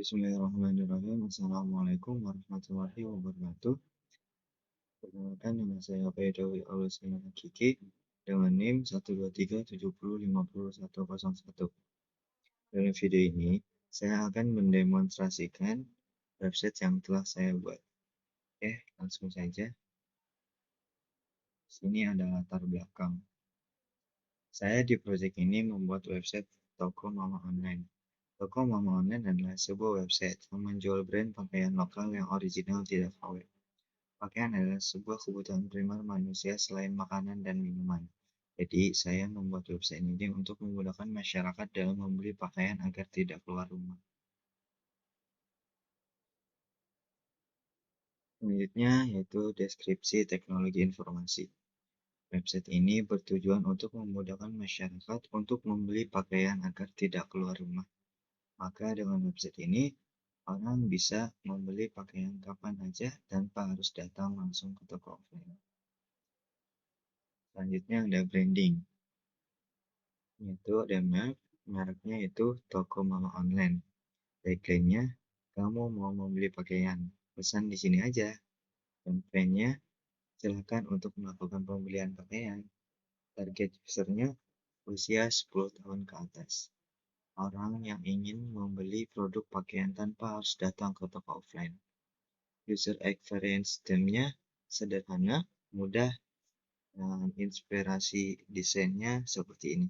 Bismillahirrahmanirrahim. Assalamualaikum warahmatullahi wabarakatuh. Perkenalkan, nama saya Baidowi Aulusina Kiki dengan NIM 12370500101. Dalam video ini, saya akan mendemonstrasikan website yang telah saya buat. Oke, langsung saja. Sini ada latar belakang. Saya di project ini membuat website toko mama online. Toko mama online adalah sebuah website yang menjual brand pakaian lokal yang original tidak KW. Pakaian adalah sebuah kebutuhan primer manusia selain makanan dan minuman. Jadi, saya membuat website ini untuk memudahkan masyarakat dalam membeli pakaian agar tidak keluar rumah. Selanjutnya, yaitu deskripsi teknologi informasi. Website ini bertujuan untuk memudahkan masyarakat untuk membeli pakaian agar tidak keluar rumah. Maka dengan website ini, orang bisa membeli pakaian kapan saja tanpa harus datang langsung ke toko offline. Selanjutnya ada branding, yaitu ada mereknya itu toko mama online. Tagline-nya, kamu mau membeli pakaian, pesan di sini aja. Campaign-nya, silakan untuk melakukan pembelian pakaian. Target usernya usia 10 tahun ke atas. Orang yang ingin membeli produk pakaian tanpa harus datang ke toko offline. User experience theme-nya sederhana, mudah, dan inspirasi desainnya seperti ini.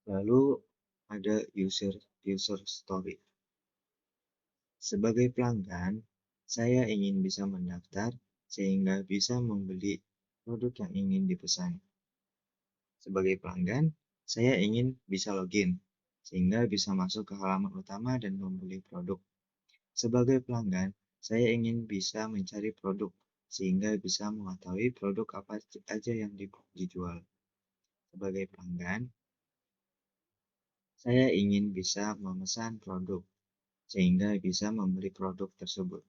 Lalu ada user story. Sebagai pelanggan, saya ingin bisa mendaftar sehingga bisa membeli produk yang ingin dipesan. Sebagai pelanggan, saya ingin bisa login sehingga bisa masuk ke halaman utama dan membeli produk. Sebagai pelanggan, saya ingin bisa mencari produk sehingga bisa mengetahui produk apa aja yang dijual. Sebagai pelanggan, saya ingin bisa memesan produk sehingga bisa membeli produk tersebut.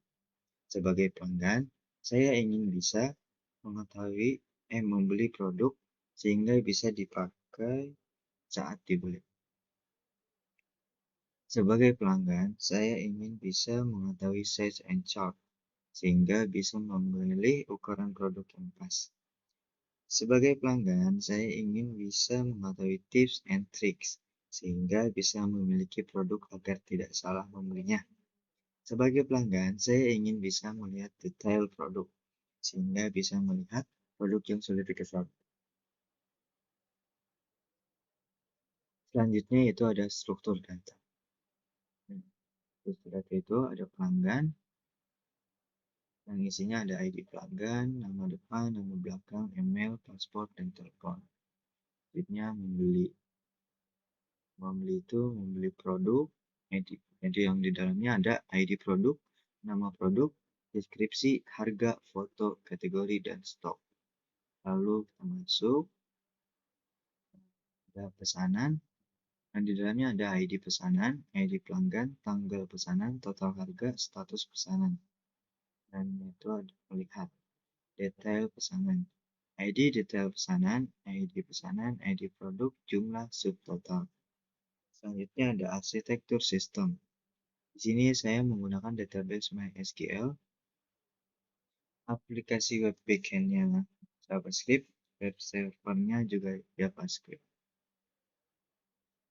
Sebagai pelanggan, saya ingin bisa membeli produk sehingga bisa dipakai saat dibeli. Sebagai pelanggan, saya ingin bisa mengetahui size and chart sehingga bisa memilih ukuran produk yang pas. Sebagai pelanggan, saya ingin bisa mengetahui tips and tricks sehingga bisa memiliki produk agar tidak salah membelinya. Sebagai pelanggan, saya ingin bisa melihat detail produk, sehingga bisa melihat produk yang sudah dikesan. Selanjutnya itu ada struktur data. Struktur data itu ada pelanggan, yang isinya ada ID pelanggan, nama depan, nama belakang, email, paspor, dan telepon. Selanjutnya membeli. Membeli itu membeli produk, ID yang di dalamnya ada ID produk, nama produk, deskripsi, harga, foto, kategori, dan stok. Lalu kita masuk, ada pesanan, dan di dalamnya ada ID pesanan, ID pelanggan, tanggal pesanan, total harga, status pesanan. Dan itu ada melihat detail pesanan, ID detail pesanan, ID pesanan, ID produk, jumlah, subtotal. Selanjutnya ada arsitektur sistem. Di sini saya menggunakan database MySQL, aplikasi web backend-nya JavaScript, web server-nya juga JavaScript.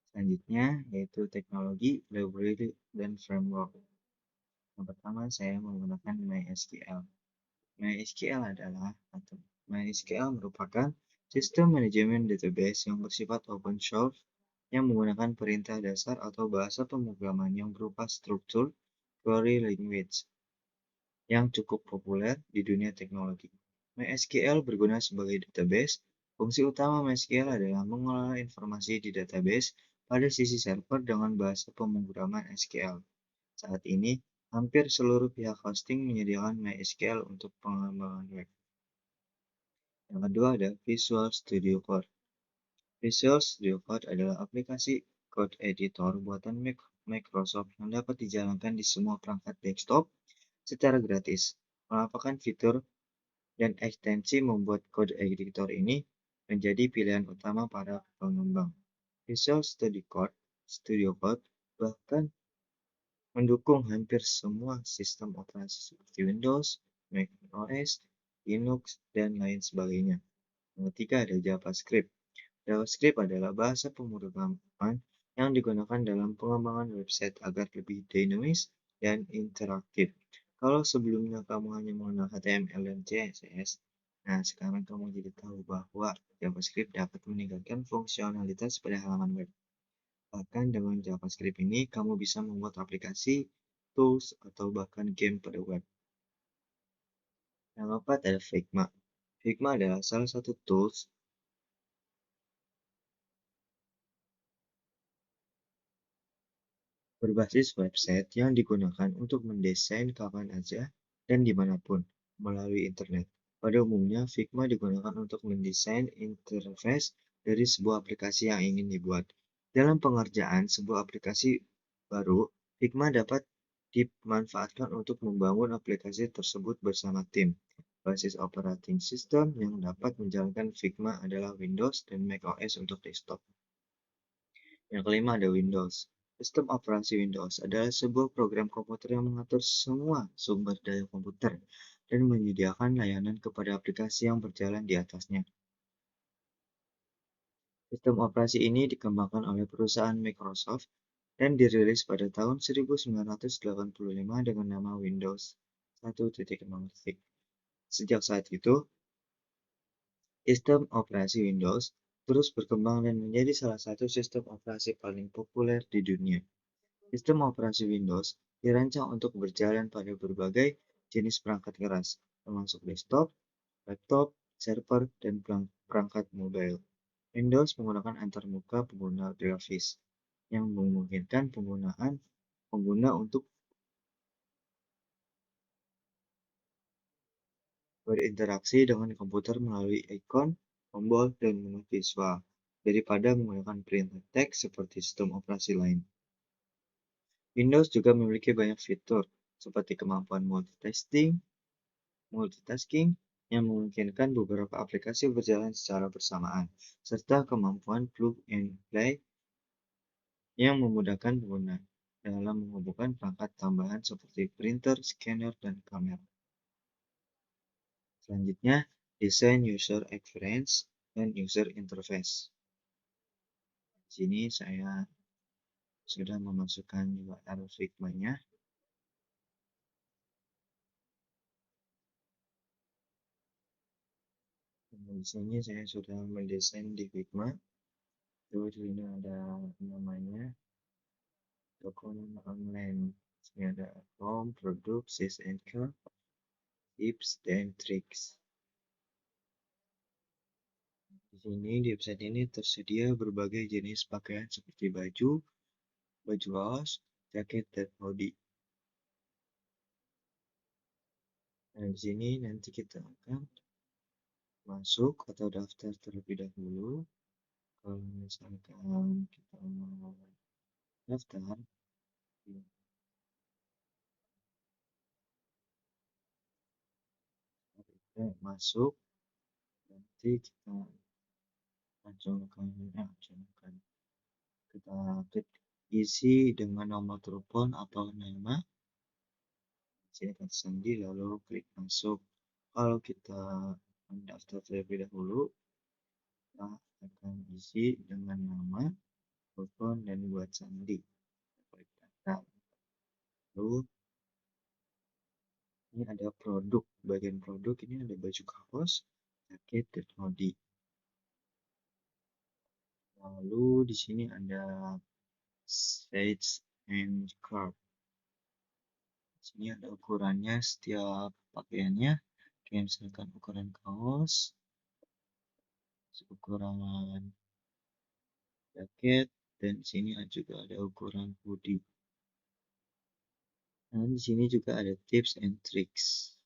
Selanjutnya yaitu teknologi, library, dan framework. Yang pertama saya menggunakan MySQL. MySQL merupakan sistem manajemen database yang bersifat open source yang menggunakan perintah dasar atau bahasa pemrograman yang berupa struktur query language yang cukup populer di dunia teknologi. MySQL berguna sebagai database. Fungsi utama MySQL adalah mengelola informasi di database pada sisi server dengan bahasa pemrograman SQL. Saat ini, hampir seluruh pihak hosting menyediakan MySQL untuk pengembangan web. Yang kedua ada Visual Studio Code. Visual Studio Code adalah aplikasi code editor buatan Microsoft yang dapat dijalankan di semua perangkat desktop secara gratis. Merupakan fitur dan ekstensi membuat kode editor ini menjadi pilihan utama para pengembang. Visual Studio Code Studio Code bahkan mendukung hampir semua sistem operasi seperti Windows, Mac OS, Linux, dan lain sebagainya. Yang ketiga ada JavaScript. JavaScript adalah bahasa pemrograman yang digunakan dalam pengembangan website agar lebih dinamis dan interaktif. Kalau sebelumnya kamu hanya mengenal HTML dan CSS, nah sekarang kamu jadi tahu bahwa JavaScript dapat meningkatkan fungsionalitas pada halaman web. Bahkan dengan JavaScript ini, kamu bisa membuat aplikasi, tools, atau bahkan game pada web. Yang keempat ada Figma. Figma adalah salah satu tools berbasis website yang digunakan untuk mendesain kapan aja dan dimanapun melalui internet. Pada umumnya, Figma digunakan untuk mendesain interface dari sebuah aplikasi yang ingin dibuat. Dalam pengerjaan sebuah aplikasi baru, Figma dapat dimanfaatkan untuk membangun aplikasi tersebut bersama tim. Basis operating system yang dapat menjalankan Figma adalah Windows dan macOS untuk desktop. Yang kelima ada Windows. Sistem operasi Windows adalah sebuah program komputer yang mengatur semua sumber daya komputer dan menyediakan layanan kepada aplikasi yang berjalan di atasnya. Sistem operasi ini dikembangkan oleh perusahaan Microsoft dan dirilis pada tahun 1985 dengan nama Windows 1.0. Sejak saat itu, sistem operasi Windows terus berkembang dan menjadi salah satu sistem operasi paling populer di dunia. Sistem operasi Windows dirancang untuk berjalan pada berbagai jenis perangkat keras, termasuk desktop, laptop, server, dan perangkat mobile. Windows menggunakan antarmuka pengguna grafis yang memungkinkan pengguna untuk berinteraksi dengan komputer melalui ikon, tombol, dan menu visual daripada menggunakan perintah teks seperti sistem operasi lain. Windows juga memiliki banyak fitur seperti kemampuan multitasking yang memungkinkan beberapa aplikasi berjalan secara bersamaan, serta kemampuan plug and play yang memudahkan pengguna dalam menghubungkan perangkat tambahan seperti printer, scanner, dan kamera. Selanjutnya, desain user experience dan user interface. Di sini saya sudah memasukkan URL Figma-nya. Di sini saya sudah mendesain di Figma. Terus di sini ada namanya dokumen online. Di sini ada home, produk, sales and care, tips, dan tricks. Di sini di website ini tersedia berbagai jenis pakaian seperti baju kaos, jaket, dan hoodie. Nah, di sini nanti kita akan masuk atau daftar terlebih dahulu. Kalau misalkan kita mau daftar, kita masuk, nanti kita acungkan, kita klik isi dengan nomor telepon atau nama, silakan sandi lalu klik masuk. Kalau kita mendaftar terlebih dahulu, kita akan isi dengan nama, telepon, dan buat sandi. Klik daftar. Lalu ini ada produk, bagian produk ini ada baju kaos, jaket, dan hoodie. Lalu di sini ada size and curve. Di sini ada ukurannya setiap pakaiannya. Kayak misalkan ukuran kaos, ukuran jaket, dan di sini juga ada ukuran hoodie. Dan di sini juga ada tips and tricks.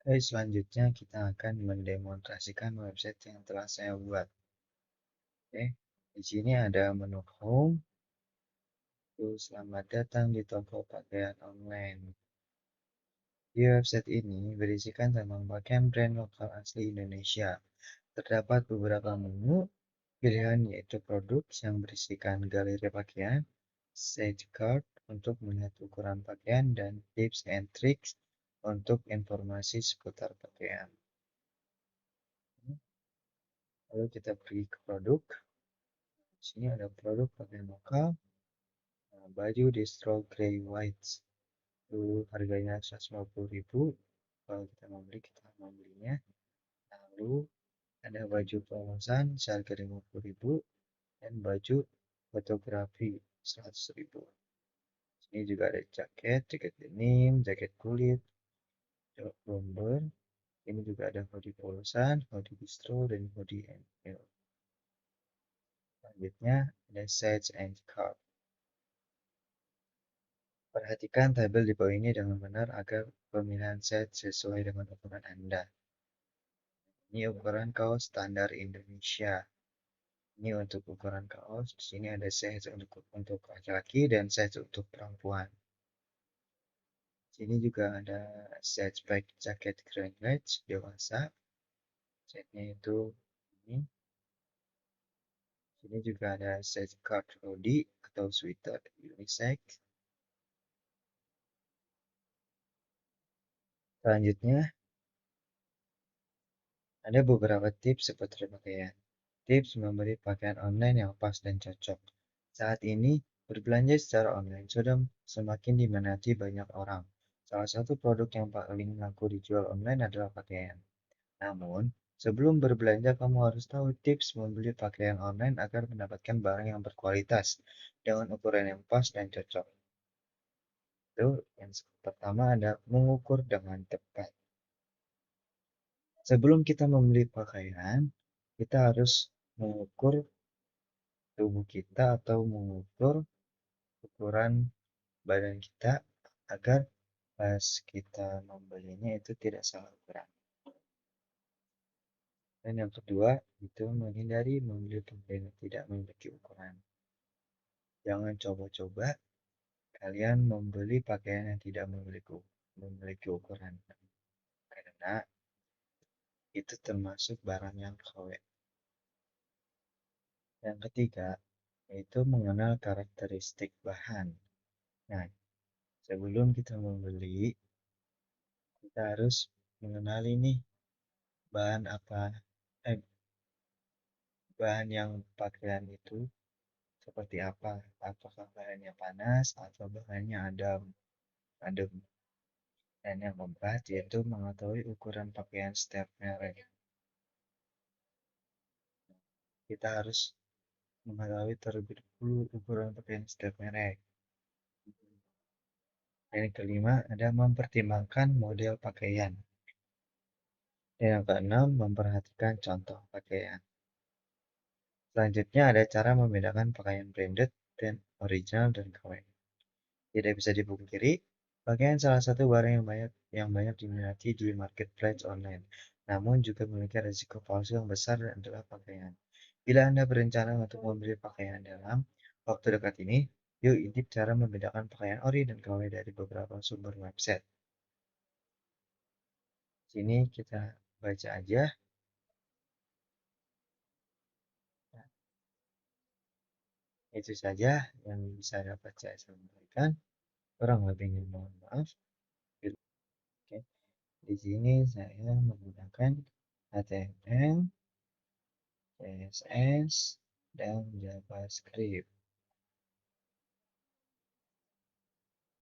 Oke, selanjutnya kita akan mendemonstrasikan website yang telah saya buat. Oke, di sini ada menu home. Selamat datang di toko pakaian online. Di website ini berisikan tentang pakaian brand lokal asli Indonesia. Terdapat beberapa menu pilihan yaitu produk yang berisikan galeri pakaian, site card untuk melihat ukuran pakaian, dan tips and tricks untuk informasi seputar pakaian. Lalu kita pergi ke produk. Di sini ada produk pakaian lokal, baju distro grey white. Dulu harganya 150.000. Kalau kita mau beli, kita mau belinya. Lalu ada baju polosan seharga 50.000 dan baju fotografi 100.000. Ini juga ada jaket denim, jaket kulit, bomber. Ini juga ada hoodie polosan, hoodie distro, dan hoodie ML. Selanjutnya ada size and cup. Perhatikan tabel di bawah ini dengan benar agar pemilihan set sesuai dengan ukuran Anda. Ini ukuran kaos standar Indonesia. Ini untuk ukuran kaos. Di sini ada size untuk laki-laki dan size untuk perempuan. Sini juga ada size pack jaket grand range dewasa. Setnya itu ini. Sini juga ada size cut hoodie atau sweater unisex. Selanjutnya ada beberapa tips seputar pakaian. Tips membeli pakaian online yang pas dan cocok. Saat ini, berbelanja secara online sudah semakin diminati banyak orang. Salah satu produk yang paling laku dijual online adalah pakaian. Namun, sebelum berbelanja, kamu harus tahu tips membeli pakaian online agar mendapatkan barang yang berkualitas dengan ukuran yang pas dan cocok. Itu yang pertama ada mengukur dengan tepat. Sebelum kita membeli pakaian, kita harus mengukur tubuh kita atau mengukur ukuran badan kita agar pas kita membelinya itu tidak salah ukuran. Dan yang kedua, itu menghindari membeli pakaian yang tidak memiliki ukuran. Jangan coba-coba kalian membeli pakaian yang tidak memiliki ukuran. Karena itu termasuk barang yang KW. Yang ketiga, yaitu mengenal karakteristik bahan. Nah, sebelum kita membeli, kita harus mengenali nih bahan apa, bahan yang pakaian itu seperti apa. Apakah bahannya panas atau bahannya adem. Dan yang keempat, yaitu mengetahui ukuran pakaian setiap merek. Kita harus mengetahui terlebih dahulu ukuran pakaian setiap merek. Yang kelima, ada mempertimbangkan model pakaian. Dan yang keenam, memperhatikan contoh pakaian. Selanjutnya ada cara membedakan pakaian branded dan original dan KW. Tidak bisa dipungkiri, pakaian salah satu barang yang banyak diminati di marketplace online. Namun juga memiliki risiko palsu yang besar adalah pakaian. Bila Anda berencana untuk membeli pakaian dalam waktu dekat ini, yuk intip cara membedakan pakaian ori dan KW dari beberapa sumber website. Sini kita baca aja. Nah, itu saja yang bisa dapat saya sampaikan. Kurang lebihnya mohon maaf. Oke. Di sini saya menggunakan HTML, CSS, dan JavaScript.